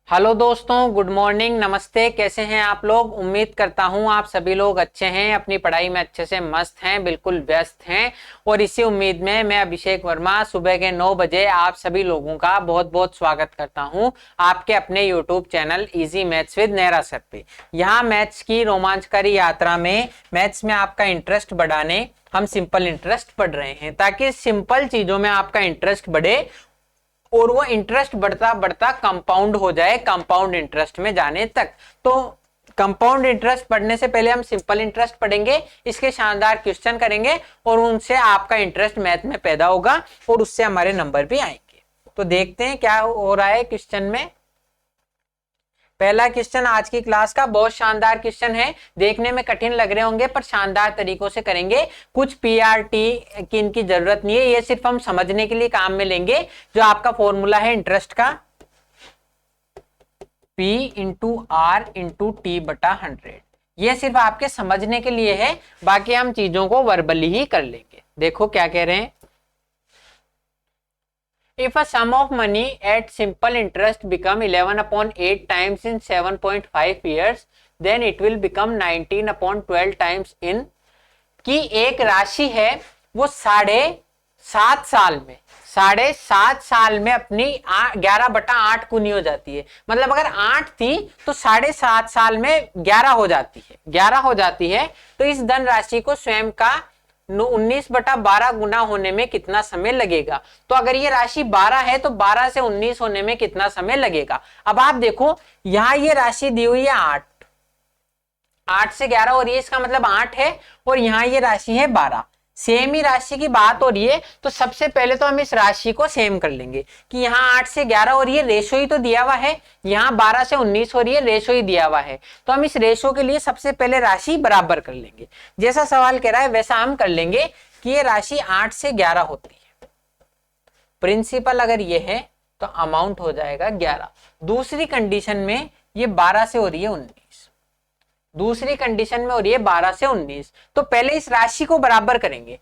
Hello दोस्तों, good morning, नमस्ते। कैसे हैं आप लोग? उम्मीद करता हूं आप सभी लोग अच्छे हैं, अपनी पढ़ाई में अच्छे से मस्त हैं, बिल्कुल व्यस्त हैं। और इसी उम्मीद में मैं अभिषेक वर्मा सुबह के 9 बजे आप सभी लोगों का बहुत बहुत स्वागत करता हूं आपके अपने YouTube channel easy maths with Nehra sir पे। यहाँ मैथ्स की रोमांचकारी यात्रा में मैथ्स में आपका इंटरेस्ट बढ़ाने हम सिंपल इंटरेस्ट पढ़ रहे हैं, ताकि सिंपल चीजों में आपका इंटरेस्ट बढ़े और वो इंटरेस्ट बढ़ता बढ़ता कंपाउंड हो जाए, कंपाउंड इंटरेस्ट में जाने तक। तो कंपाउंड इंटरेस्ट पढ़ने से पहले हम सिंपल इंटरेस्ट पढ़ेंगे, इसके शानदार क्वेश्चन करेंगे और उनसे आपका इंटरेस्ट मैथ में पैदा होगा और उससे हमारे नंबर भी आएंगे। तो देखते हैं क्या हो रहा है क्वेश्चन में। पहला क्वेश्चन आज की क्लास का बहुत शानदार क्वेश्चन है, देखने में कठिन लग रहे होंगे पर शानदार तरीकों से करेंगे। कुछ पीआरटी की इनकी जरूरत नहीं है, ये सिर्फ हम समझने के लिए काम में लेंगे। जो आपका फॉर्मूला है इंटरेस्ट का, P into R into T बटा 100, ये सिर्फ आपके समझने के लिए है, बाकी हम चीजों को वर्बली ही कर लेंगे। देखो क्या कह रहे हैं। If a sum of money at simple interest become 11/8 times in 7.5 years, then it will become 19/12 times in, कि एक राशि है वो 7.5 साल में अपनी 11/8 गुनी हो जाती है। मतलब अगर 8 थी तो 7.5 साल में 11 हो जाती है। तो इस धन राशि को स्वयं का 19/12 गुना होने में कितना समय लगेगा। तो अगर ये राशि 12 है तो 12 से 19 होने में कितना समय लगेगा। अब आप देखो, यहां ये राशि दी हुई है 8 से 11 और ये इसका मतलब 8 है, और यहां ये राशि है 12। सेम ही राशि की बात हो रही है, तो सबसे पहले तो हम इस राशि को सेम कर लेंगे कि यहाँ 8 से 11 और ये रेशो ही तो दिया हुआ है, यहाँ 12 से 19 हो रही है, रेशो ही दिया हुआ है। तो हम इस रेशो के लिए सबसे पहले राशि बराबर कर लेंगे। जैसा सवाल कह रहा है वैसा हम कर लेंगे कि ये राशि 8 से 11 होती है। प्रिंसिपल अगर ये है तो अमाउंट हो जाएगा 11। दूसरी कंडीशन में ये 12 से हो रही है 19, दूसरी कंडीशन में हो रही है 12 से 19। तो पहले इस राशि को बराबर करेंगे,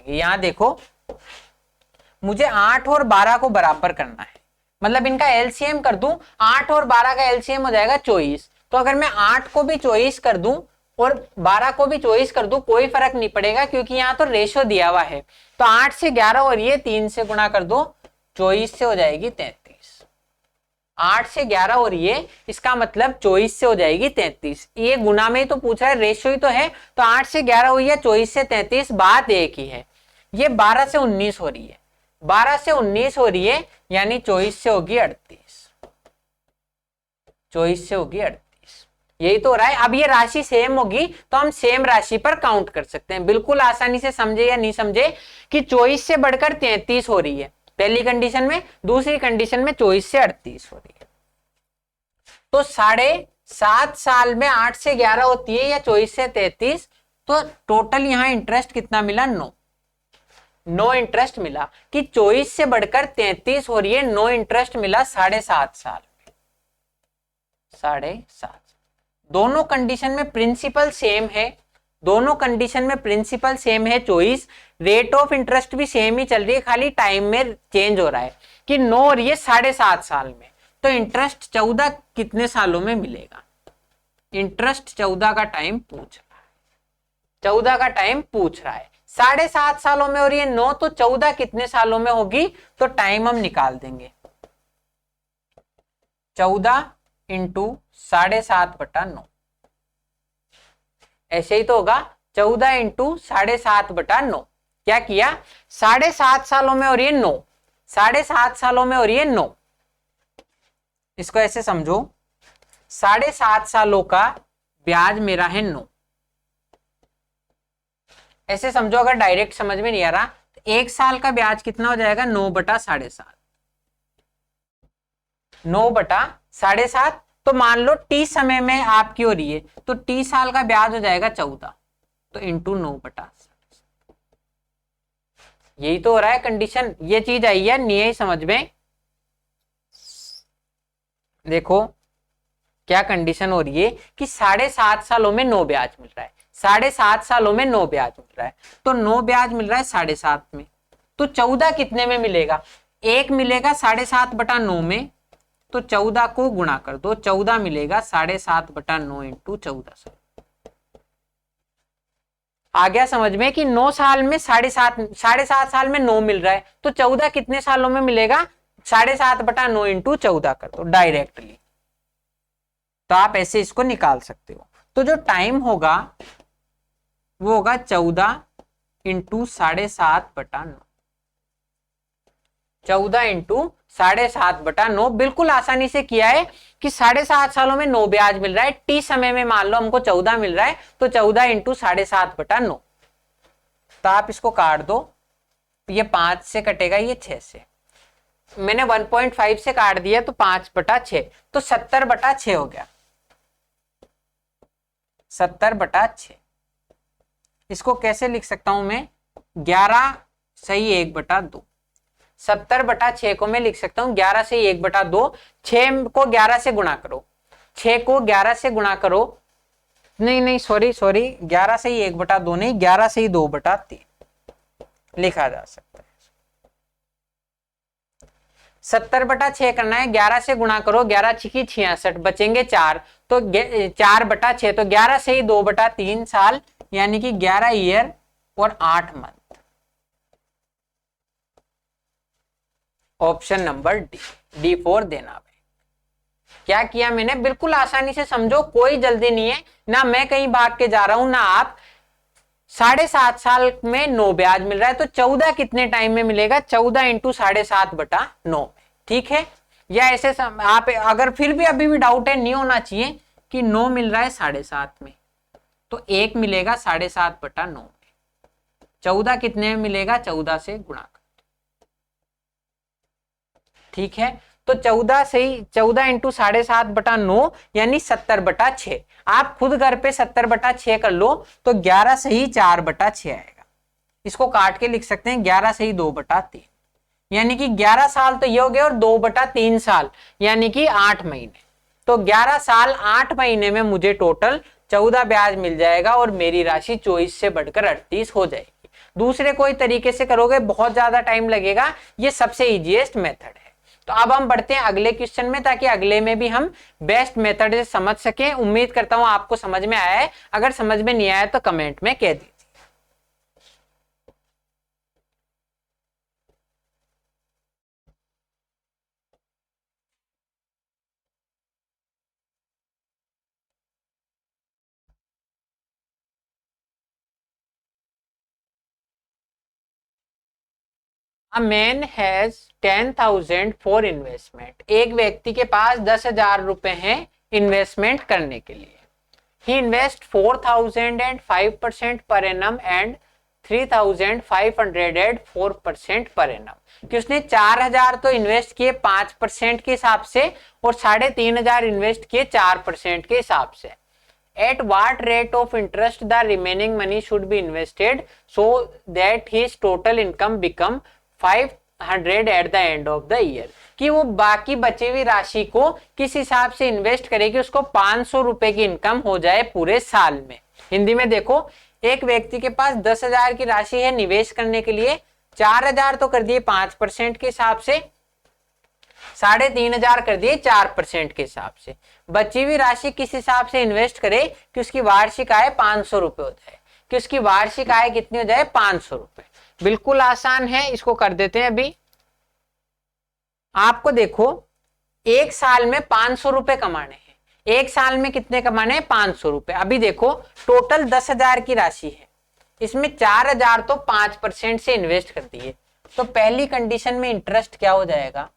यहां देखो, मुझे 8 और 12 को बराबर करना है, मतलब इनका एलसीएम कर दूं। 8 और 12 का एलसीएम हो जाएगा 24। तो अगर मैं 8 को भी 24 कर दूं और 12 को भी 24 कर दूं, कोई फर्क नहीं पड़ेगा, क्योंकि यहाँ तो रेशो दिया हुआ है। तो 8 से 11 और ये 3 से गुणा कर दो, 24 से हो जाएगी 33। 8 से 11 और ये, इसका मतलब 24 से हो जाएगी 33। ये गुना में तो पूछ रहा है, रेशो ही तो है। तो 8 से 11 हुई है, 24 से 33, बात एक ही है। ये 12 से 19 हो रही है, 12 से 19 हो रही है, यानी 24 से होगी 38, 24 से होगी 38। यही तो हो रहा है। अब ये राशि सेम होगी तो हम सेम राशि पर काउंट कर सकते हैं। बिल्कुल आसानी से समझे या नहीं समझे कि 24 से बढ़कर 33 हो रही है पहली कंडीशन में, दूसरी कंडीशन में 24 से 38 हो रही है। तो 7.5 साल में 8 से 11 होती है या 24 से 33। तो टोटल यहां इंटरेस्ट कितना मिला? 9 इंटरेस्ट मिला, कि 24 से बढ़कर 33 हो रही है। 9 इंटरेस्ट मिला 7.5 साल में, 7.5। दोनों कंडीशन में प्रिंसिपल सेम है, 24। रेट ऑफ इंटरेस्ट भी सेम ही चल रही है, खाली टाइम में चेंज हो रहा है कि 9 और ये 7.5 साल में। तो इंटरेस्ट 14 कितने सालों में मिलेगा? इंटरेस्ट 14 का टाइम पूछ रहा है। 7.5 सालों में और ये 9, तो 14 कितने सालों में होगी? तो टाइम हम निकाल देंगे, 14 इंटू 7.5/9, ऐसे ही तो होगा। 14 इंटू 7.5/9। क्या किया? 7.5 सालों में हो रही है 9, 7.5 सालों में हो रही है 9। इसको ऐसे समझो, 7.5 सालों का ब्याज मेरा है 9। ऐसे समझो, अगर डायरेक्ट समझ में नहीं आ रहा तो 1 साल का ब्याज कितना हो जाएगा? 9/7.5, 9/7.5। तो मान लो टी समय में आपकी हो रही है, तो टी साल का ब्याज हो जाएगा 14, तो इंटू 9/7। यही तो हो रहा है कंडीशन। ये चीज आई है नहीं आई समझ में? देखो क्या कंडीशन हो रही है कि 7.5 सालों में 9 ब्याज मिल रहा है, 7.5 सालों में 9 ब्याज मिल रहा है। तो 9 ब्याज मिल रहा है 7.5 में, तो 14 कितने में मिलेगा? 1 मिलेगा 7.5/9 में, तो 14 को गुणा कर दो, 14 मिलेगा 7.5/9 इंटू 1400। आ गया समझ में कि 9 साल में 7.5 साल में 9 मिल रहा है, तो 14 कितने सालों में मिलेगा? 7.5/9 इंटू 14 कर दो डायरेक्टली, तो आप ऐसे इसको निकाल सकते हो। तो जो टाइम होगा वो होगा 14 इंटू 7.5/9, 14 इंटू 7.5/9। बिल्कुल आसानी से किया है कि 7.5 सालों में 9 ब्याज मिल रहा है, टी समय में मान लो हमको 14 मिल रहा है, तो 14 इंटू 7.5/9। तो आप इसको काट दो, ये 5 से कटेगा, ये 6 से, मैंने 1.5 से काट दिया तो 5/6, तो 70/6 हो गया, 70/6। इसको कैसे लिख सकता हूं मैं? 11 सही 1/2, 70/6 को मैं लिख सकता हूं 11 से 1/2। 6 को 11 से गुणा करो, 6 को 11 से गुणा करो, नहीं सॉरी 11 से ही 1/2 नहीं, 11 से ही 2/3 लिखा जा सकता है। 70/6 करना है, 11 से गुणा करो, 11 छिकी 66, बचेंगे 4, तो 4/6, तो 11 से ही 2/3 साल, यानी कि 11 ईयर और 8 मंथ। ऑप्शन नंबर D4 देना है। क्या किया मैंने? बिल्कुल आसानी से समझो, कोई जल्दी नहीं है, ना मैं कहीं भाग के जा रहा हूं ना आप। 7.5 साल में 9 ब्याज मिल रहा है, तो 14 कितने टाइम में मिलेगा? 14 इंटू 7.5/9। ठीक है, या ऐसे आप अगर फिर भी अभी भी डाउट है, नहीं होना चाहिए कि 9 मिल रहा है 7.5 में, तो 1 मिलेगा 7.5/9 में। 14 कितने में मिलेगा? 14 से गुणा कर। ठीक है, तो 14 से ही 14 इंटू 7.5/9 यानी 70/6। आप खुद घर पे 70/6 कर लो, तो 11 से ही 4/6 आएगा। इसको काट के लिख सकते हैं 11 से ही 2/3, यानी कि 11 साल तो ये हो गया, और 2/3 साल यानी कि 8 महीने। तो 11 साल 8 महीने में मुझे टोटल 14 ब्याज मिल जाएगा, और मेरी राशि 24 से बढ़कर 38 हो जाएगी। दूसरे कोई तरीके से करोगे बहुत ज्यादा टाइम लगेगा, ये सबसे इजीएस्ट मेथड है। तो अब हम बढ़ते हैं अगले क्वेश्चन में, ताकि अगले में भी हम बेस्ट मेथड से समझ सकें। उम्मीद करता हूं आपको समझ में आया है, अगर समझ में नहीं आया तो कमेंट में कह दीजिए। A man has 10,000 for investment. एक व्यक्ति के पास 10,000 रुपए हैं इन्वेस्टमेंट करने के लिए। ही invest 4,000 and 5% per annum and 3,500 eight 4% per annum. कि उसने 4,000 तो इन्वेस्ट किए 5% के हिसाब से, और 3,500 इन्वेस्ट किए 4% के हिसाब से। At what rate of interest the remaining money should be invested so that his total income become 500 at the end of the year? कि वो बाकी बची हुई राशि को किस हिसाब से इन्वेस्ट करे कि उसको 500 रुपए की इनकम हो जाए पूरे साल में। हिंदी में देखो, एक व्यक्ति के पास 10,000 की राशि है निवेश करने के लिए, 4,000 तो कर दिए 5% के हिसाब से, 3,500 कर दिए 4% के हिसाब से। बची हुई राशि किस हिसाब से इन्वेस्ट करे कि उसकी वार्षिक आय 500 रुपए हो जाए, कि उसकी वार्षिक आय कितनी हो जाए? 500 रुपए। बिल्कुल आसान है, इसको कर देते हैं अभी। आपको देखो, एक साल में 500 रुपए कमाने हैं, एक साल में कितने कमाने हैं? 500 रुपए। अभी देखो, टोटल 10,000 की राशि है, इसमें 4,000 तो 5% से इन्वेस्ट कर दिए, तो पहली कंडीशन में इंटरेस्ट क्या हो जाएगा?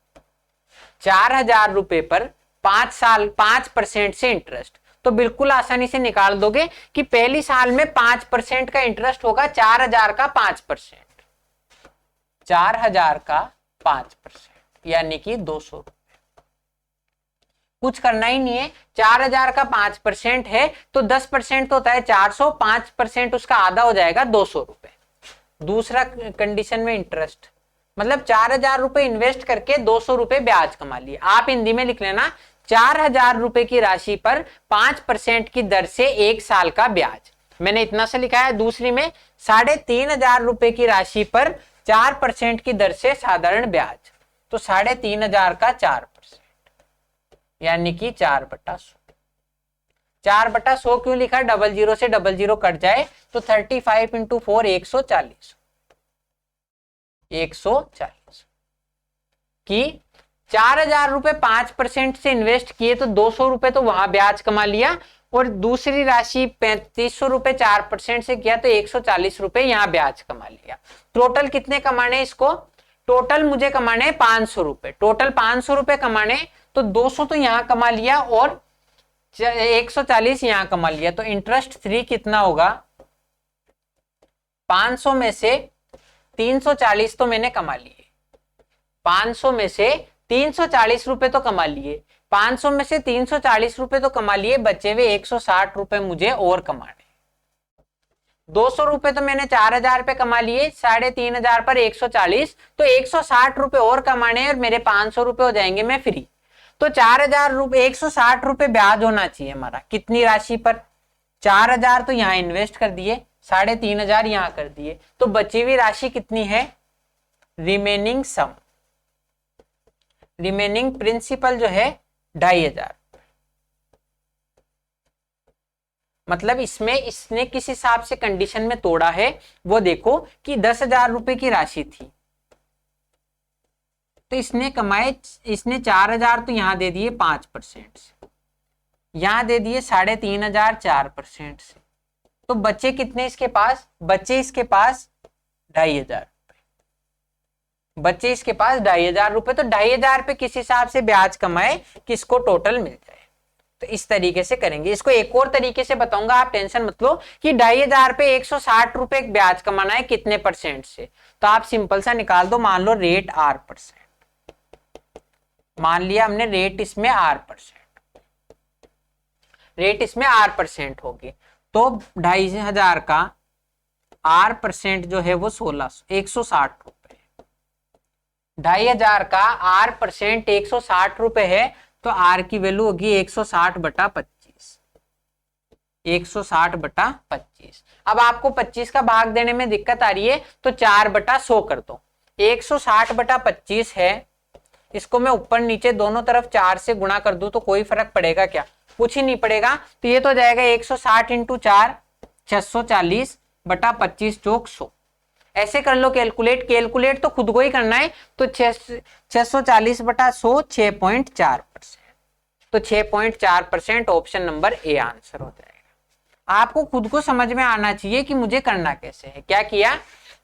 4,000 रुपए पर 5% से इंटरेस्ट। तो बिल्कुल आसानी से निकाल दोगे कि पहली साल में 5% का इंटरेस्ट होगा, 4,000 का 5%, 4,000 का 5% यानी कि 200 रुपए। कुछ करना ही नहीं है, 4,000 का 5% है तो 10% तो होता है 400, 5% उसका आधा हो जाएगा 200 रुपए। दूसरा कंडीशन में इंटरेस्ट मतलब 4,000 रुपए इन्वेस्ट करके 200 रुपए ब्याज कमा लिए। आप हिंदी में लिख लेना, 4,000 रुपए की राशि पर 5% की दर से एक साल का ब्याज। मैंने इतना से लिखा है। दूसरी में 3,500 रुपए की राशि पर 4% की दर से साधारण ब्याज, तो 3,500 का 4%। यानी कि 4/100। 4/100 क्यों लिखा? 00 से 00 कट जाए तो 35 इंटू 4 140। 140 कि 4,000 रुपए 5% से इन्वेस्ट किए तो 200 रुपए तो वहां ब्याज कमा लिया, और दूसरी राशि 3500 रुपए 4% से किया तो 140 रुपए यहां ब्याज कमा लिया। टोटल कितने कमाने इसको? टोटल मुझे कमाने 500 रुपए। टोटल 500 रुपए कमाने तो 200 तो यहां कमा लिया और 140 यहां कमा लिया। तो इंटरेस्ट 3 कितना होगा? 500 में से 340 तो मैंने कमा लिए। 500 में से 340 रुपए तो कमा लिए। 500 में से 340 रुपए तो कमा लिए, बचे हुए 160 रुपए मुझे और कमाने। 200 रुपए तो मैंने 4,000 पे कमा लिए, 3,500 पर 140, तो 160 रुपए और कमाने और मेरे 500 रुपए हो जाएंगे मैं फ्री। तो 4,000 रुपए 160 रुपए ब्याज होना चाहिए हमारा। कितनी राशि पर? 4,000 तो यहां इन्वेस्ट कर दिए, 3,500 यहां कर दिए, तो बची हुई राशि कितनी है? रिमेनिंग सम, रिमेनिंग प्रिंसिपल जो है 2,500। मतलब इसमें इसने किस हिसाब से कंडीशन में तोड़ा है वो देखो कि 10,000 रुपए की राशि थी तो इसने कमाए, इसने 4,000 तो यहां दे दिए 5% से, यहां दे दिए 3,500 4% से, तो बचे कितने इसके पास? बचे इसके पास 2,500 रुपए। बचे इसके पास 2,500 रुपए। तो 2,500 पे किस हिसाब से ब्याज कमाए कि इसको टोटल मिल जाए। तो इस तरीके से करेंगे। इसको एक और तरीके से बताऊंगा, आप टेंशन मत लो कि 2,500 पे 160 रुपए ब्याज कमाना है कितने परसेंट से। तो आप सिंपल सा निकाल दो, मान लो रेट R%। मान लिया हमने रेट इसमें R%, रेट इसमें R% होगी। तो 2,500 का R% जो है वो 160 रुपए। 2,500 का R% 160 रुपए है, तो R की वैल्यू होगी 160/25। 160/25। अब आपको 25 का भाग देने में दिक्कत आ रही है तो 4/100 कर दो। 160/25 है, इसको मैं ऊपर नीचे दोनों तरफ 4 से गुणा कर दूं तो कोई फर्क पड़ेगा क्या? कुछ ही नहीं पड़ेगा। तो ये तो जाएगा 160 इंटू 4 640/25 चौक 100। ऐसे कर लो कैलकुलेट। कैलकुलेट तो खुद को ही करना है। तो 640/100 6.4%। तो 6.4% ऑप्शन नंबर ए आंसर हो जाएगा। आपको खुद को समझ में आना चाहिए कि मुझे करना कैसे है। क्या किया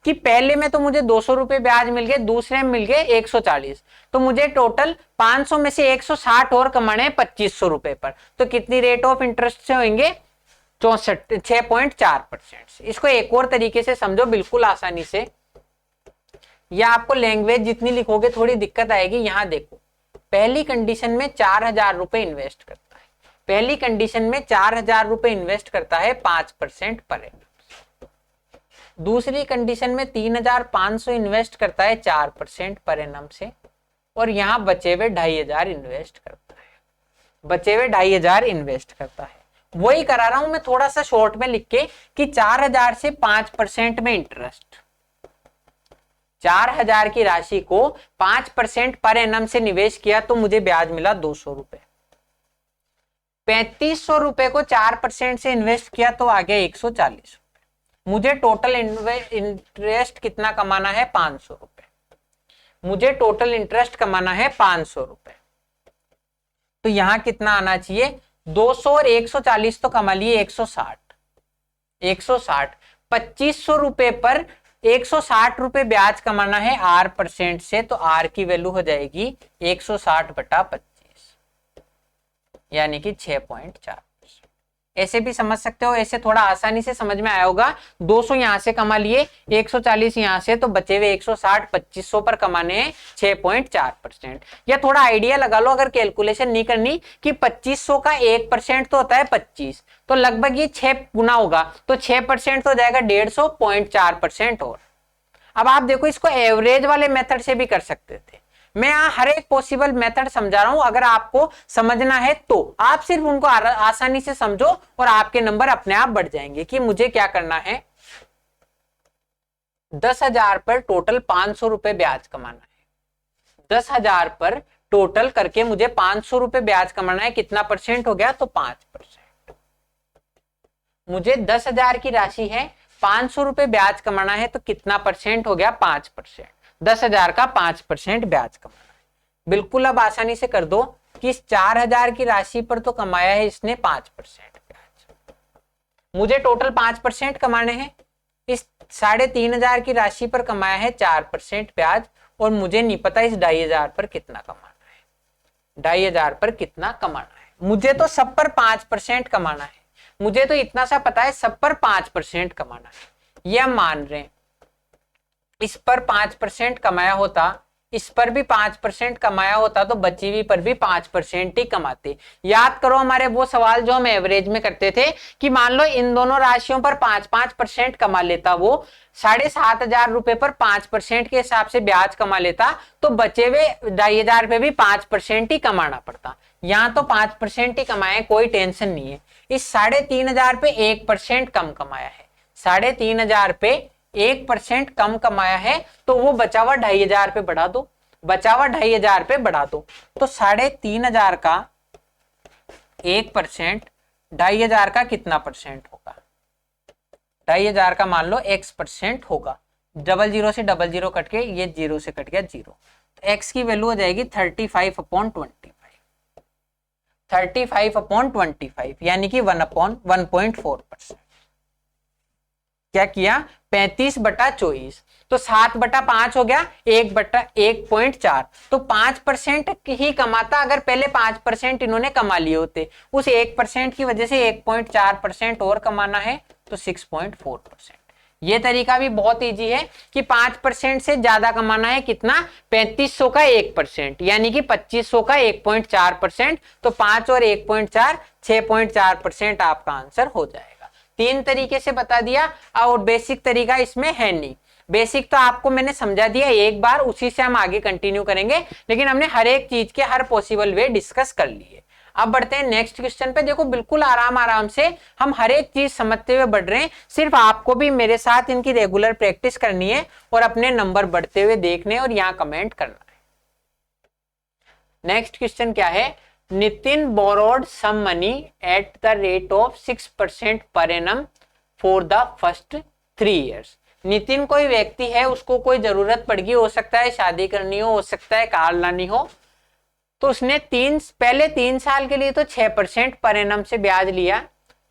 कि पहले में तो मुझे 200 रुपए ब्याज मिल गए, दूसरे में मिल गए 140, तो मुझे टोटल 500 में से 160 और कमाने 2,500 रुपए पर। तो कितनी रेट ऑफ इंटरेस्ट से होंगे? 6.4% से। इसको एक और तरीके से समझो बिल्कुल आसानी से, या आपको लैंग्वेज जितनी लिखोगे थोड़ी दिक्कत आएगी। यहां देखो, पहली कंडीशन में 4,000 रुपए इन्वेस्ट करता है। पहली कंडीशन में 4,000 रुपए इन्वेस्ट करता है 5% पर एनम। दूसरी कंडीशन में 3,500 इन्वेस्ट करता है 4% पर एनम से, और यहां बचे हुए 2,500 इन्वेस्ट करता है। बचे हुए 2,500 इन्वेस्ट करता है। वही करा रहा हूं मैं थोड़ा सा शॉर्ट में लिख के कि 4,000 से 5% में इंटरेस्ट, 4,000 की राशि को 5% पर एनम से निवेश किया तो मुझे ब्याज मिला 200 रुपए। 3,500 रुपए को 4% से इन्वेस्ट किया तो आ गया 140 रुपए। मुझे टोटल इंटरेस्ट कितना कमाना है? 500 रुपए। मुझे टोटल इंटरेस्ट कमाना है 500 रुपए। तो यहां कितना आना चाहिए? 200 और 140 तो कमा लिए 160। 160 2,500 रुपए पर 160 रुपए ब्याज कमाना है R% से, तो R की वैल्यू हो जाएगी 160/25 यानी कि 6.4%। ऐसे भी समझ सकते हो, ऐसे थोड़ा आसानी से समझ में आया होगा। 200 यहां से कमा लिए, 140 यहां से, तो बचे हुए 160 2,500 पर कमाने हैं 6.4%। या थोड़ा आइडिया लगा लो, अगर कैलकुलेशन नहीं करनी, कि 2,500 का 1% तो होता है 25, तो लगभग ये 6 गुना होगा, तो 6% तो जाएगा 150, 0.4% और। अब आप देखो, इसको एवरेज वाले मेथड से भी कर सकते थे। मैं यहां हर एक पॉसिबल मेथड समझा रहा हूं, अगर आपको समझना है तो आप सिर्फ उनको आसानी से समझो और आपके नंबर अपने आप बढ़ जाएंगे। कि मुझे क्या करना है, 10,000 पर टोटल 500 रुपए ब्याज कमाना है। 10,000 पर टोटल करके मुझे 500 रुपए ब्याज कमाना है, कितना परसेंट हो गया, तो 5%। मुझे 10,000 की राशि है, 500 रुपए ब्याज कमाना है, तो कितना परसेंट हो गया, 5%। 10,000 का 5% ब्याज कमाना है। बिल्कुल अब आसानी से कर दो कि इस 4,000 की राशि पर तो कमाया है इसने 5% ब्याज, मुझे टोटल 5% कमाने हैं। इस 3,500 की राशि पर कमाया है 4% ब्याज, और मुझे नहीं पता इस 2,500 पर कितना कमाना है। 2,500 पर कितना कमाना है, मुझे तो सब पर 5% कमाना है। मुझे तो इतना सा पता है सब पर 5% कमाना है। ये हम मान रहे हैं, इस पर 5% कमाया होता, इस पर भी 5% कमाया होता, तो बची हुई पर भी 5% ही कमाते। याद करो हमारे वो सवाल जो हम एवरेज में करते थे कि मान लो इन दोनों राशियों पर 5-5% कमा लेता, वो 7,500 रुपए पर 5% के हिसाब से ब्याज कमा लेता, तो बचे हुए 2,500 पे भी 5% ही कमाना पड़ता। यहाँ तो 5% ही कमाए, कोई टेंशन नहीं है। इस 3,500 पे 1% कम कमाया है, 3,500 पे 1% कम कमाया है, तो वो बचा हुआ 2,500 पे बढ़ा दो, बचा हुआ 2,500 पे बढ़ा दो। तो 3,500 का 1%, 2,500 का कितना परसेंट होगा, 2,500 का मान लो x% होगा। 00 से 00 कट के ये 0 से कट गया 0, तो x की वैल्यू हो जाएगी 35/25, 35/25 यानी कि 1/1.4%। क्या किया, 35/24, तो 7/5 हो गया, 1/1.4, तो 5% ही कमाता अगर पहले 5% इन्होंने कमा लिए होते। उस 1% की वजह से 1.4% और कमाना है, तो 6.4%। ये तरीका भी बहुत इजी है कि 5% से ज्यादा कमाना है, कितना, 3500 का 1%, यानी कि 2500 का 1.4%, तो 5 और 1.4 6.4% आपका आंसर हो जाएगा। 3 तरीके से बता दिया, और बेसिक तरीका इसमें है नहीं। बेसिक तो आपको मैंने समझा दिया एक बार, उसी से हम आगे कंटिन्यू करेंगे, लेकिन हमने हर एक चीज के हर पॉसिबल वे डिस्कस कर लिए। अब बढ़ते हैं नेक्स्ट क्वेश्चन पे। देखो बिल्कुल आराम आराम से हम हर एक चीज समझते हुए बढ़ रहे हैं, सिर्फ आपको भी मेरे साथ इनकी रेगुलर प्रैक्टिस करनी है और अपने नंबर बढ़ते हुए देखने और यहाँ कमेंट करना है। नेक्स्ट क्वेश्चन क्या है, Nitin borrowed some money at the rate of 6% per annum for the first 3 years। Nitin कोई व्यक्ति है, उसको कोई जरूरत पड़ गई, हो सकता है शादी करनी हो सकता है कार लानी हो, तो उसने पहले 3 साल के लिए तो 6% पर एनम से ब्याज लिया,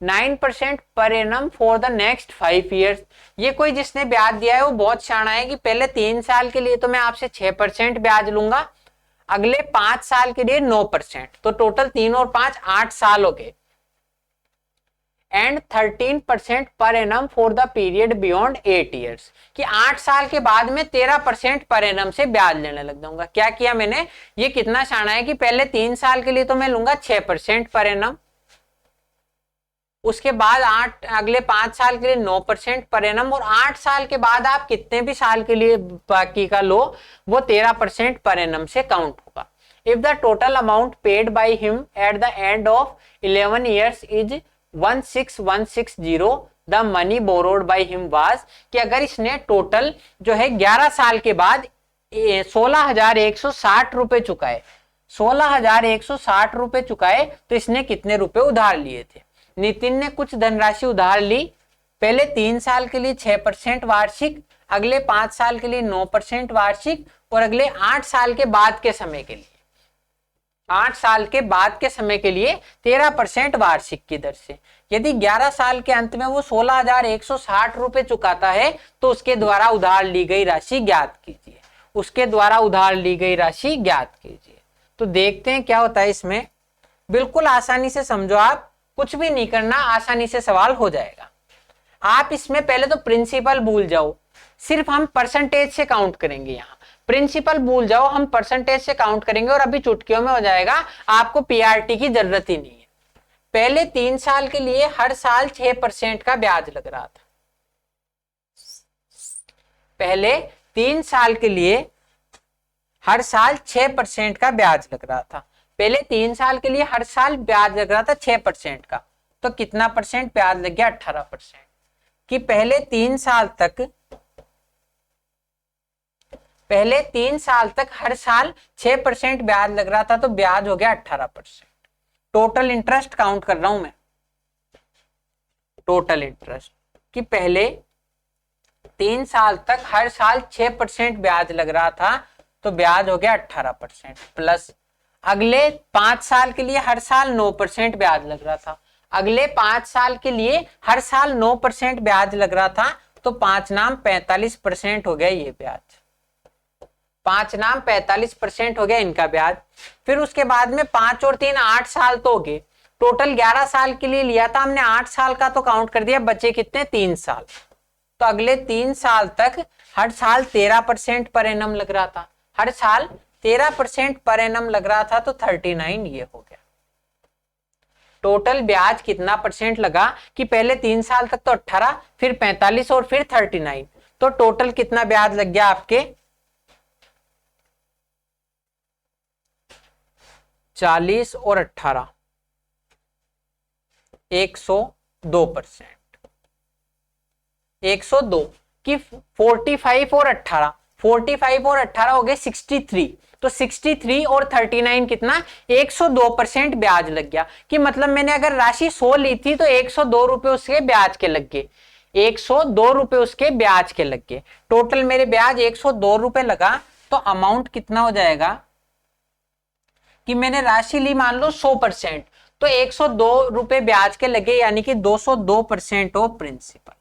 9% पर annum for the next 5 years। ये कोई जिसने ब्याज दिया है वो बहुत शाना है कि पहले 3 साल के लिए तो मैं आपसे 6% ब्याज लूंगा, अगले 5 साल के लिए 9%, तो टोटल 3 और 5 8 साल हो गए, एंड 13% पर annum for the period beyond 8 years, कि 8 साल के बाद में 13% पर एनम से ब्याज लेने लग जाऊंगा। क्या किया मैंने, ये कितना शाना है कि पहले 3 साल के लिए तो मैं लूंगा 6% पर एनम, उसके बाद अगले 5 साल के लिए 9% पर एनम, और 8 साल के बाद आप कितने भी साल के लिए बाकी का लो वो 13% पर एनम से काउंट होगा। If the total amount paid by him at the end of 11 years is 16,160, the money borrowed by him was, कि अगर इसने टोटल जो है 11 साल के बाद 16,160 रुपए चुकाए, 16,160 रुपए चुकाए, तो इसने कितने रुपए उधार लिए थे। नितिन ने कुछ धनराशि उधार ली, पहले 3 साल के लिए 6% वार्षिक, अगले 5 साल के लिए 9% वार्षिक, और अगले 8 साल के बाद के समय के लिए 8 साल के बाद के समय के लिए 13% वार्षिक की दर से। यदि 11 साल के अंत में वो 16,160 रुपए चुकाता है, तो उसके द्वारा उधार ली गई राशि ज्ञात कीजिए, उसके द्वारा उधार ली गई राशि ज्ञात कीजिए। तो देखते हैं क्या होता है इसमें। बिल्कुल आसानी से समझो, आप कुछ भी नहीं करना, आसानी से सवाल हो जाएगा। आप इसमें पहले तो प्रिंसिपल भूल जाओ, सिर्फ हम परसेंटेज से काउंट करेंगे। यहाँ प्रिंसिपल भूल जाओ, हम परसेंटेज से काउंट करेंगे और अभी चुटकियों में हो जाएगा, आपको पीआरटी की जरूरत ही नहीं है। पहले 3 साल के लिए हर साल 6% का ब्याज लग रहा था, पहले 3 साल के लिए हर साल 6% का ब्याज लग रहा था, पहले 3 साल के लिए हर साल ब्याज लग रहा था 6% का, तो कितना परसेंट ब्याज लग गया, 18%। कि पहले 3 साल तक पहले 3 साल तक हर साल 6% ब्याज लग रहा था, तो ब्याज हो गया 18%। टोटल इंटरेस्ट काउंट कर रहा हूं मैं, टोटल इंटरेस्ट कि पहले 3 साल तक हर साल 6% ब्याज लग रहा था, तो ब्याज हो गया 18%, प्लस अगले 5 साल के लिए हर साल 9% ब्याज लग रहा था, अगले 5 साल के लिए हर साल 9% ब्याज लग रहा था, तो 5 नाम 45% हो गया ये ब्याज, 5 नाम 45% हो गया इनका ब्याज। फिर उसके बाद में 5 और 3 8 साल तो हो गए, टोटल 11 साल के लिए लिया था हमने, 8 साल का तो काउंट कर दिया, बचे कितने 3 साल, तो अगले 3 साल तक हर साल 13% पर एनम लग रहा था, हर साल 13% पर एनम लग रहा था, तो 39 ये हो गया। टोटल ब्याज कितना परसेंट लगा कि पहले 3 साल तक तो 18, फिर 45 और फिर 39, तो टोटल कितना ब्याज लग गया आपके 40 और 18 102%, 102 कि 45 और 18, 45 और 18 हो गए 63, तो 63 और 39 कितना 102% ब्याज लग गया, कि मतलब मैंने अगर राशि 100 ली थी तो 102 रुपए उसके ब्याज के लग गए, 102 रुपए उसके ब्याज के लग गए, टोटल मेरे ब्याज 102 रुपए लगा, तो अमाउंट कितना हो जाएगा कि मैंने राशि ली मान लो 100%, तो 102 रुपए ब्याज के लगे, यानी कि 202% ऑफ प्रिंसिपल,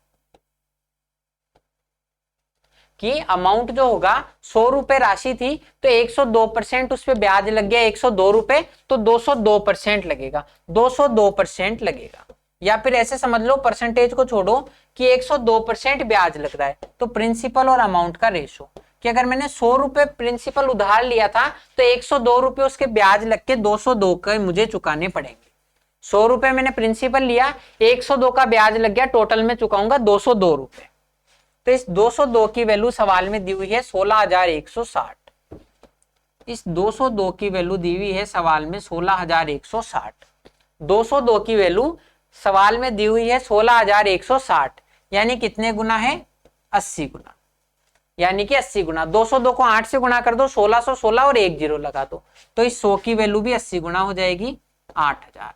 कि अमाउंट जो होगा 100 रुपए राशि थी, तो 102% उस पे ब्याज लग गया 102 रुपए, तो 202% लगेगा, 202% लगेगा। या फिर ऐसे समझ लो, परसेंटेज को छोड़ो कि 102% ब्याज लग रहा है, तो प्रिंसिपल और अमाउंट का रेशो, कि अगर मैंने 100 रुपए प्रिंसिपल उधार लिया था, तो 102 रुपए उसके ब्याज लग के 202 के मुझे चुकाने पड़ेंगे। 100 रुपए मैंने प्रिंसिपल लिया, 102 का ब्याज लग गया, टोटल में चुकाऊंगा 202 रुपए। तो इस 202 की वैल्यू सवाल में दी हुई है 16,160, इस 202 की वैल्यू दी हुई है सवाल में 16,160, 202 की वैल्यू सवाल में दी हुई है 16,160, यानी कितने गुना है 80 गुना, यानी कि 80 गुना, 202 को 8 से गुना कर दो, 1616 और 1 जीरो लगा दो, तो इस 100 की वैल्यू भी 80 गुना हो जाएगी 8,000।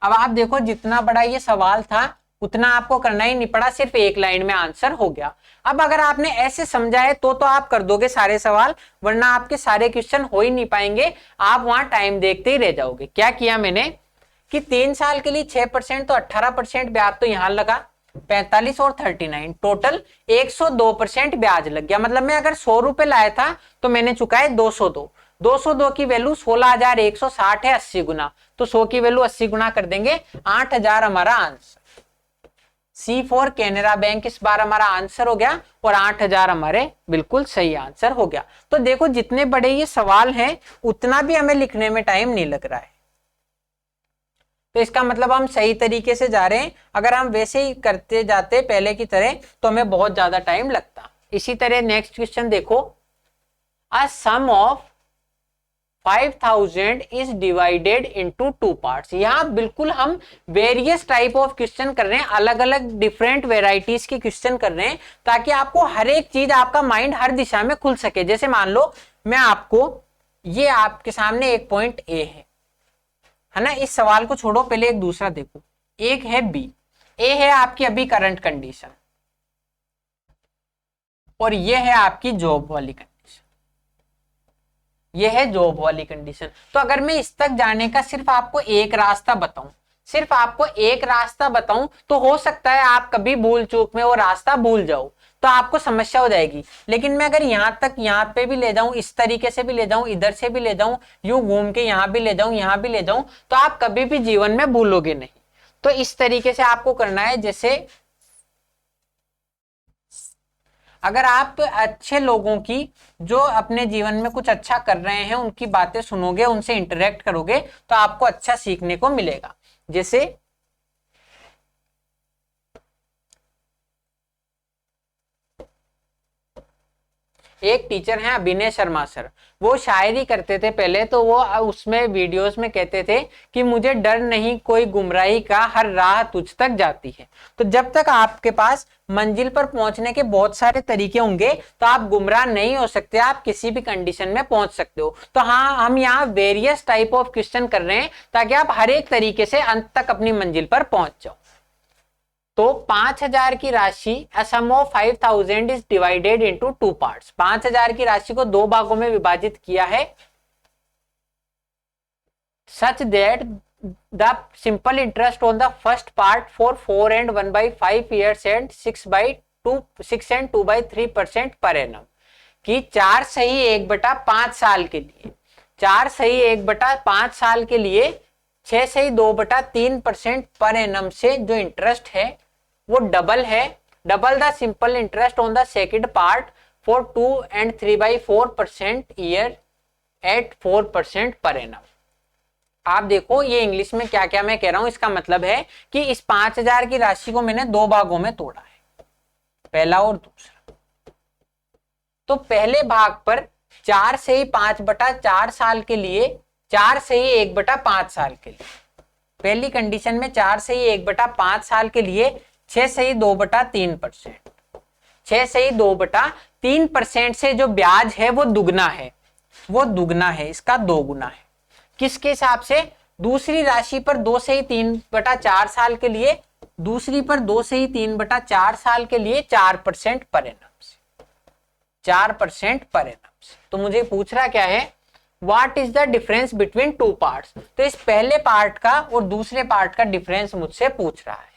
अब आप देखो जितना बड़ा ये सवाल था उतना आपको करना ही नहीं पड़ा, सिर्फ एक लाइन में आंसर हो गया। अब अगर आपने ऐसे समझा है तो आप कर दोगे सारे सवाल, वरना आपके सारे क्वेश्चन हो ही नहीं पाएंगे, आप वहां टाइम देखते ही रह जाओगे। क्या किया मैंने कि 3 साल के लिए 6%, तो 18% ब्याज तो यहां लगा, 45 और 39, टोटल 102% ब्याज लग गया। मतलब मैं अगर 100 रुपए लाया था तो मैंने चुकाए 202, 202 की वैल्यू 16,160 है 80 गुना, तो 100 की वैल्यू 80 गुना कर देंगे, 8,000 हमारा आंसर। C4 कैनरा बैंक इस बार हमारा आंसर हो गया, और 8,000 हमारे बिल्कुल सही आंसर हो गया। तो देखो जितने बड़े ये सवाल हैं उतना भी हमें लिखने में टाइम नहीं लग रहा है, तो इसका मतलब हम सही तरीके से जा रहे हैं। अगर हम वैसे ही करते जाते पहले की तरह तो हमें बहुत ज्यादा टाइम लगता। इसी तरह नेक्स्ट क्वेश्चन देखो, a sum of 5,000 is divided into 2 parts. यहां बिल्कुल हम वेरियस टाइप ऑफ क्वेश्चन कर रहे हैं, अलग अलग डिफरेंट वेराइटीज के क्वेश्चन कर रहे हैं, ताकि आपको हर एक चीज, आपका माइंड हर दिशा में खुल सके। जैसे मान लो मैं आपको, ये आपके सामने एक पॉइंट ए है ना, इस सवाल को छोड़ो, पहले एक दूसरा देखो, एक है बी, ए है आपकी अभी करंट कंडीशन, और ये है आपकी जॉब वाली कंडीशन, ये है जॉब वाली कंडीशन। तो अगर मैं इस तक जाने का सिर्फ आपको एक रास्ता बताऊं, सिर्फ आपको एक रास्ता बताऊं, तो हो सकता है आप कभी भूल चूक में वो रास्ता भूल जाओ, तो आपको समस्या हो जाएगी। लेकिन मैं अगर यहां तक, यहां पे भी ले जाऊं, इस तरीके से भी ले जाऊं, इधर से भी ले जाऊं, यूं घूम के यहां भी ले जाऊं, यहां भी ले जाऊं, तो आप कभी भी जीवन में भूलोगे नहीं। तो इस तरीके से आपको करना है। जैसे अगर आप अच्छे लोगों की, जो अपने जीवन में कुछ अच्छा कर रहे हैं, उनकी बातें सुनोगे, उनसे इंटरेक्ट करोगे, तो आपको अच्छा सीखने को मिलेगा। जैसे एक टीचर हैं अभिनय शर्मा सर, वो शायरी करते थे पहले, तो वो उसमें वीडियोस में कहते थे कि मुझे डर नहीं कोई गुमराही का, हर राह तुझ तक जाती है। तो जब तक आपके पास मंजिल पर पहुंचने के बहुत सारे तरीके होंगे तो आप गुमराह नहीं हो सकते, आप किसी भी कंडीशन में पहुंच सकते हो। तो हाँ, हम यहाँ वेरियस टाइप ऑफ क्वेश्चन कर रहे हैं ताकि आप हर एक तरीके से अंत तक अपनी मंजिल पर पहुंच जाओ। तो 5000 की राशि a sum of 5000 is divided into two parts। 5000 की राशि को दो भागों में विभाजित किया है such that the simple interest on the first part for 4 and 1/5 years and 6 and 2/3% per annum कि 4 सही 1/5 साल के लिए, 4 सही 1/5 साल के लिए 6 सही 2/3% पर एनम से जो इंटरेस्ट है वो डबल है, double the simple interest on the second part for 2 and 3/4% year at 4% per annum. आप देखो ये इंग्लिश में क्या क्या मैं कह रहा हूं, इसका मतलब है कि इस 5000 की राशि को मैंने दो भागों में तोड़ा है, पहला और दूसरा। तो पहले भाग पर 4 से ही 5/4 साल के लिए, 4 से ही 1/5 साल के लिए, पहली कंडीशन में 4 से ही 1/5 साल के लिए 6 से ही 2/3%, 6 से ही 2/3% से जो ब्याज है वो दुगना है, वो दुगना है, इसका दो गुना है। किसके हिसाब से? दूसरी राशि पर 2 से ही 3/4 साल के लिए, दूसरी पर 2 से ही 3/4 साल के लिए 4% पर एनम से, 4% पर एनम से। तो मुझे पूछ रहा क्या है, what is the difference between two parts. तो इस पहले पार्ट का और दूसरे पार्ट का डिफरेंस मुझसे पूछ रहा है,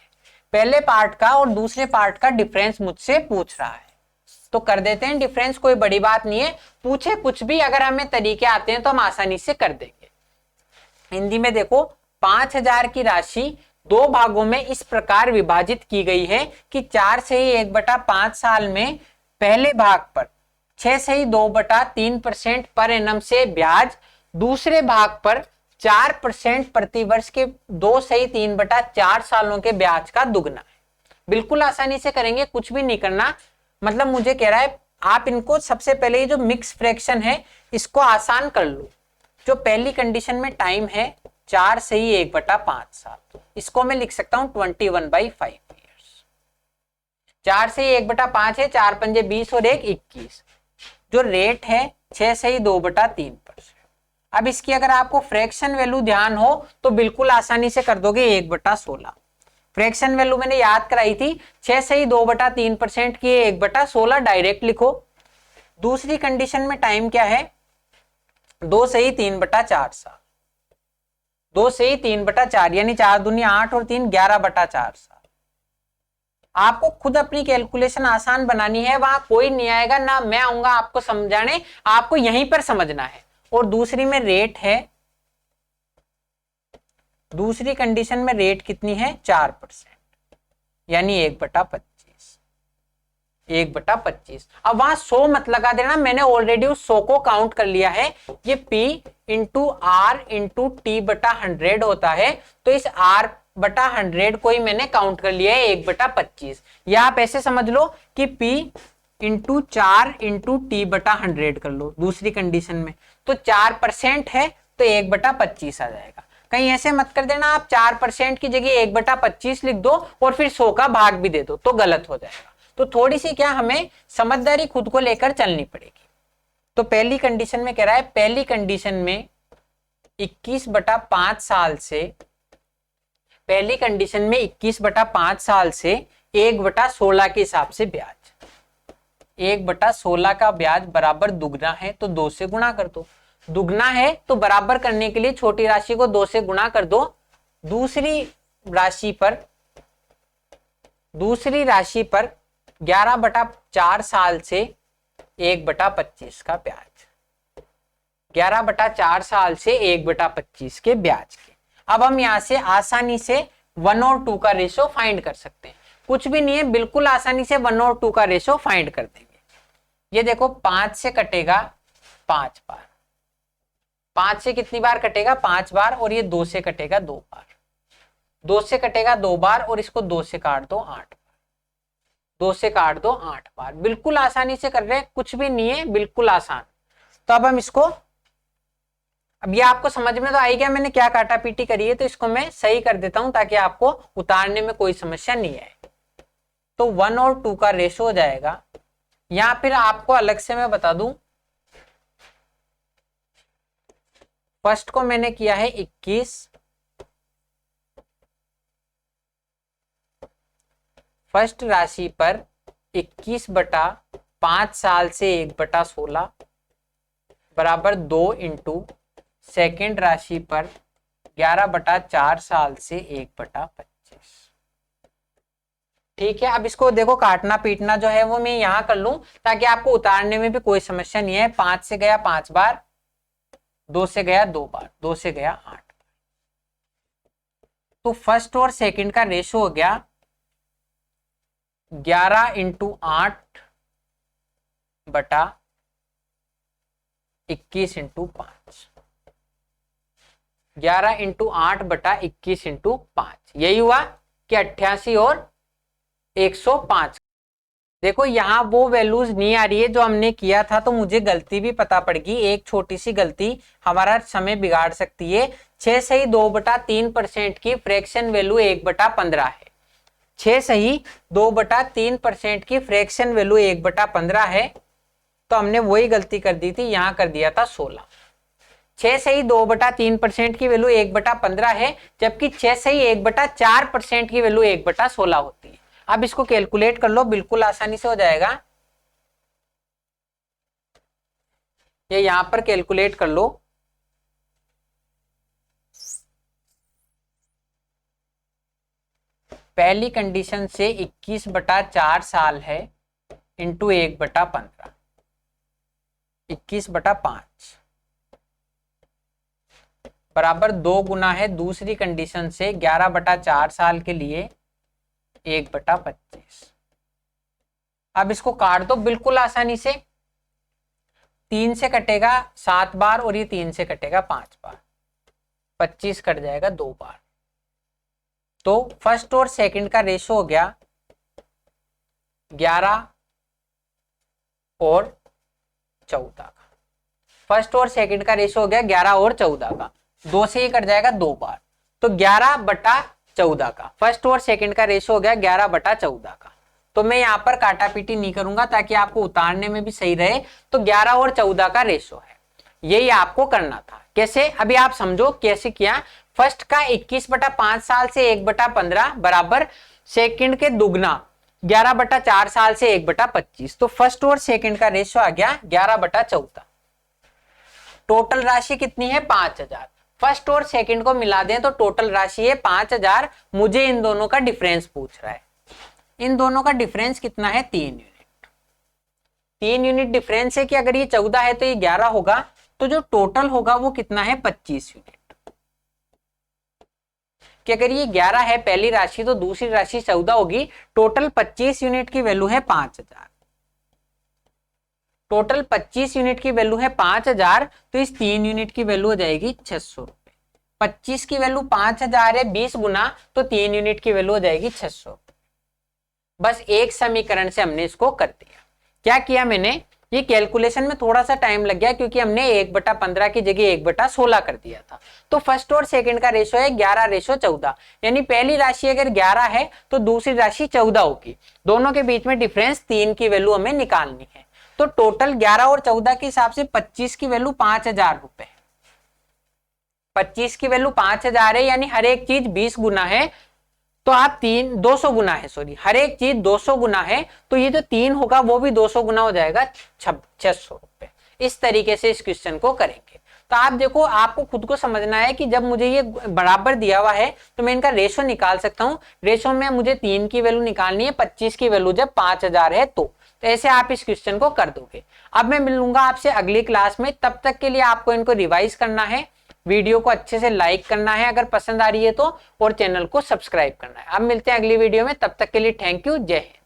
पहले पार्ट का और दूसरे पार्ट का डिफरेंस मुझसे पूछ रहा है। तो कर देते हैं डिफरेंस, कोई बड़ी बात नहीं है, पूछे कुछ भी अगर हमें तरीके आते हैं तो हम आसानी से कर देंगे। हिंदी में देखो 5000 की राशि दो भागों में इस प्रकार विभाजित की गई है कि 4 से ही 1/5 साल में पहले भाग पर 6 से ही 2/3% पर एनम से ब्याज, दूसरे भाग पर 4% प्रति वर्ष के 2 से ही 3/4 सालों के ब्याज का दुगना है। बिल्कुल आसानी से करेंगे, कुछ भी नहीं करना। मतलब मुझे कह रहा है आप इनको सबसे पहले ये जो मिक्स फ्रैक्शन है इसको आसान कर लो। जो पहली कंडीशन में टाइम है 4 से ही 1/5 साल, इसको मैं लिख सकता हूं 21/5 ईयर्स। 4 से ही 1/5 है, 4 पंजे 20 और 1 21। जो रेट है 6 से ही 2/3%। अब इसकी अगर आपको फ्रैक्शन वैल्यू ध्यान हो तो बिल्कुल आसानी से कर दोगे 1/16। फ्रैक्शन वैल्यू मैंने याद कराई थी, 6 से ही 2/3% की 1/16 डायरेक्ट लिखो। दूसरी कंडीशन में टाइम क्या है 2 से ही 3/4 साल, 2 से ही 3/4 यानी 4 दूनी 8 और 3 11/4 साल। आपको खुद अपनी कैलकुलेशन आसान बनानी है, वहां कोई नहीं आएगा, ना मैं आऊंगा आपको समझाने, आपको यहीं पर समझना है। और दूसरी में रेट है, दूसरी कंडीशन में रेट कितनी है 4% यानी 1/25, 1/25। अब वहां 100 मत लगा देना, मैंने ऑलरेडी उस 100 को काउंट कर लिया है। ये P into R into T/100 होता है, तो इस R/100 को ही मैंने काउंट कर लिया है 1/25। या आप ऐसे समझ लो कि P इंटू 4 इंटू T/100 कर लो दूसरी कंडीशन में, तो 4% है तो 1/25 आ जाएगा। कहीं ऐसे मत कर देना आप 4% की जगह 1/25 लिख दो और फिर 100 का भाग भी दे दो, तो गलत हो जाएगा। तो थोड़ी सी क्या हमें समझदारी खुद को लेकर चलनी पड़ेगी। तो पहली कंडीशन में कह रहा है, पहली कंडीशन में 21/5 साल से, पहली कंडीशन में 21/5 साल से 1/16 के हिसाब से ब्याज, 1/16 का ब्याज बराबर दुगना है तो 2 से गुणा कर दो। दुगना है तो बराबर करने के लिए छोटी राशि को 2 से गुणा कर दो। दूसरी राशि पर 11/4 साल से 1/25 का ब्याज, 11/4 साल से 1/25 के ब्याज के। अब हम यहां से आसानी से 1 और 2 का रेशो फाइंड कर सकते हैं, कुछ भी नहीं है, बिल्कुल आसानी से 1 और 2 का रेशो फाइंड कर देंगे। ये देखो 5 से कटेगा 5 बार, 5 से कितनी बार कटेगा 5 बार, और ये 2 से कटेगा 2 बार, 2 से कटेगा 2 बार और इसको 2 से काट दो 8 बार, 2 से काट दो 8 बार। बिल्कुल आसानी से कर रहे हैं, कुछ भी नहीं है, बिल्कुल आसान। तो अब हम इसको, अब ये आपको समझ में तो आई गया मैंने क्या काटा पीटी करी है, तो इसको मैं सही कर देता हूं ताकि आपको उतारने में कोई समस्या नहीं आए। तो 1 और 2 का रेशो हो जाएगा, या फिर आपको अलग से मैं बता दूं, फर्स्ट को मैंने किया है 21, फर्स्ट राशि पर 21/5 साल से 1/16 बराबर 2 इंटू सेकेंड राशि पर 11/4 साल से 1/25। ठीक है, अब इसको देखो काटना पीटना जो है वो मैं यहां कर लूं ताकि आपको उतारने में भी कोई समस्या नहीं है। 5 से गया 5 बार, 2 से गया 2 बार, 2 से गया 8 बार। तो फर्स्ट और सेकंड का रेशो हो गया 11 इंटू 8 बटा 21 इंटू 5, 11 इंटू 8 बटा 21 इंटू 5, यही हुआ कि 88 और 105। देखो यहां वो वैल्यूज नहीं आ रही है जो हमने किया था, तो मुझे गलती भी पता पड़ गई। एक छोटी सी गलती हमारा समय बिगाड़ सकती है। 6 सही 2/3% की फ्रैक्शन वैल्यू 1/15 है। 6 सही 2/3% की फ्रैक्शन वैल्यू 1/15 है, तो हमने वही गलती कर दी थी, यहां कर दिया था 16। 6 सही 2/3% की वैल्यू 1/15 है, जबकि 6 सही 1/4% की वैल्यू 1/16 होती है। अब इसको कैलकुलेट कर लो, बिल्कुल आसानी से हो जाएगा। ये यहां पर कैलकुलेट कर लो। पहली कंडीशन से 21/4 साल है इंटू 1/15, 21/5 बराबर 2 गुना है दूसरी कंडीशन से 11/4 साल के लिए 1/25। अब इसको काट दो बिल्कुल आसानी से। 3 से कटेगा 7 बार और ये 3 से कटेगा 5 बार, 25 कट जाएगा 2 बार। तो फर्स्ट और सेकंड का रेशो हो गया 11 और 14 का। फर्स्ट और सेकंड का रेशो हो गया 11 और 14 का, 2 से ही कट जाएगा 2 बार, तो 11/14 का। फर्स्ट और सेकंड का रेशो हो गया 11/14 का। तो मैं यहाँ पर काटा पीटी नहीं करूंगा ताकि आपको उतारने में भी सही रहे। तो 11 और 14 का रेशो है, यही आपको करना था। कैसे, अभी आप समझो कैसे किया। फर्स्ट का 21/5 साल से 1/15 बराबर सेकंड के दुगना 11/4 साल से 1/25। तो फर्स्ट और सेकंड का रेशो आ गया 11/14। टोटल राशि कितनी है 5000। फर्स्ट और सेकंड को मिला दें तो टोटल राशि है 5000। मुझे इन दोनों का डिफरेंस पूछ रहा है। इन दोनों का डिफरेंस कितना है 3 यूनिट। 3 यूनिट डिफरेंस है कि अगर ये 14 है तो ये 11 होगा, तो जो टोटल होगा वो कितना है 25 यूनिट। कि अगर ये 11 है पहली राशि तो दूसरी राशि 14 होगी। टोटल 25 यूनिट की वैल्यू है 5000। टोटल 25 यूनिट की वैल्यू है 5000, तो इस 3 यूनिट की वैल्यू हो जाएगी 600 रुपए। 25 की वैल्यू 5000 है 20 गुना, तो 3 यूनिट की वैल्यू हो जाएगी 600। बस एक समीकरण से हमने इसको कर दिया। क्या किया मैंने, ये कैलकुलेशन में थोड़ा सा टाइम लग गया क्योंकि हमने 1/15 की जगह 1/16 कर दिया था। तो फर्स्ट और सेकंड का रेशो है 11/14, यानी पहली राशि अगर 11 है तो दूसरी राशि 14 होगी। दोनों के बीच में डिफरेंस 3 की वैल्यू हमें निकालनी है। तो टोटल 11 और 14 के हिसाब से 25 की वैल्यू 5000 रुपए। 25 की वैल्यू 5000 है, यानी हर एक चीज 20 गुना है, तो आप 200 गुना है, सॉरी हर एक चीज 200 गुना है, तो ये जो 3 होगा वो भी 200 गुना हो जाएगा 600 रुपए। इस तरीके से इस क्वेश्चन को करेंगे। तो आप देखो, आपको खुद को समझना है कि जब मुझे ये बराबर दिया हुआ है तो मैं इनका रेशो निकाल सकता हूँ। रेशो में मुझे 3 की वैल्यू निकालनी है, 25 की वैल्यू जब 5000 है तो ऐसे आप इस क्वेश्चन को कर दोगे। अब मैं मिलूंगा आपसे अगली क्लास में, तब तक के लिए आपको इनको रिवाइज करना है, वीडियो को अच्छे से लाइक करना है अगर पसंद आ रही है तो, और चैनल को सब्सक्राइब करना है। अब मिलते हैं अगली वीडियो में, तब तक के लिए थैंक यू, जय हिंद।